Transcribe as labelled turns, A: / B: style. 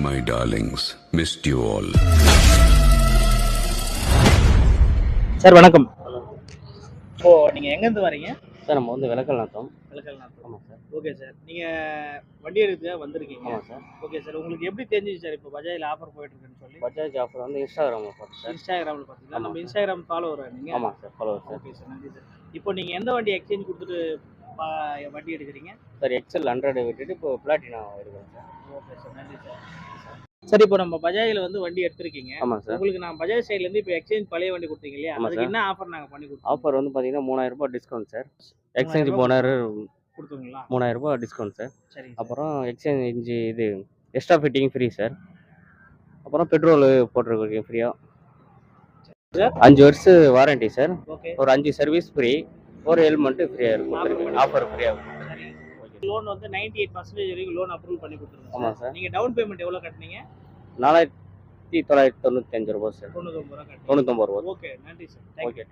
A: My darlings, missed you all.
B: Sir வணக்கம். இப்போ நீங்க எங்க இருந்து வரீங்க?
C: சார் நம்ம வந்து விளக்கல்நாத்தம்.
B: விளக்கல்நாத்தம்.
C: ஆமாம் சார்.
B: Okay sir. நீங்க வண்டி எடுக்க வந்திருக்கீங்க.
C: ஆமாம் சார்.
B: Okay sir. உங்களுக்கு எப்படி தெரிஞ்சுச்சு சார் இப்போ பஜாஜ்ல ஆஃபர் போயிட்டு இருக்குன்னு சொல்லி?
C: பஜாஜ் ஆஃபர் வந்து இன்ஸ்டாகிராமில் பார்த்தேன் சார்.
B: இன்ஸ்டாகிராம்ல பார்த்தீங்களா? நம்ம
C: ஆமாம்
B: இன்ஸ்டாகிராம் ஃபாலோவரா நீங்க?
C: ஆமாம் sir, follower sir.
B: Okay sir, நன்றி சார். இப்போ நீங்க எந்த வண்டி எக்ஸ்சேஞ்ச் கொடுத்துட்டு வண்டி எடுக்கிறீங்க?
C: சார் எக்ஸல் 100 விட்டுட்டு இப்போ பிளாட்டினா எடுக்கிறேன் சார்.
B: ஓகே சார், நன்றி சார். சார் இப்போ நம்ம பஜாஜ்ல வந்து வண்டி எடுத்திருக்கீங்க.
C: ஆமாம் சார்.
B: உங்களுக்கு நான் பஜாஜ் சைடுல இருந்து இப்போ எக்ஸ்சேஞ்ச் பழைய வண்டி கொடுத்தீங்க இல்லையா?
C: ஆமாம்
B: அதுக்கு
C: சார்.
B: என்ன ஆஃபர் நாங்க பண்ணி கொடுத்தோம்?
C: ஆஃபர் வந்து பார்த்தீங்கன்னா ₹3000 டிஸ்கவுண்ட் சார். எக்ஸ்சேஞ்ச் போனர்
B: கொடுத்துங்களா?
C: ₹3000 டிஸ்கவுண்ட் சார்.
B: சரி.
C: அப்புறம் எக்ஸ்சேஞ்ச் இது எக்ஸ்ட்ரா ஃபிட்டிங் ஃப்ரீ சார். அப்புறம் பெட்ரோல் போட்டிருக்கீங்க ஃப்ரீயாக. 5 வருஷம் வாரண்டி சார்.
B: ஓகே.
C: ஒரு 5 சர்வீஸ் ஃப்ரீ, ஒரு ஹெல்மெட் ஃப்ரீயாக இருக்கும். ஆஃபர் ஃப்ரீயாக இருக்கும்.
B: லோன் வந்து 98% வரைக்கும் லோன் அப்ரூவல் பண்ணி கொடுத்துருங்க.
C: ஆமாம் சார்.
B: நீங்க டவுன் பேமெண்ட் எவ்வளவு கட்டுனீங்க?
C: ₹4995 சார்.
B: ₹99 கட்டுனீங்க.
C: ₹99.
B: ஓகே, நன்றி சார்.
C: ஓகே.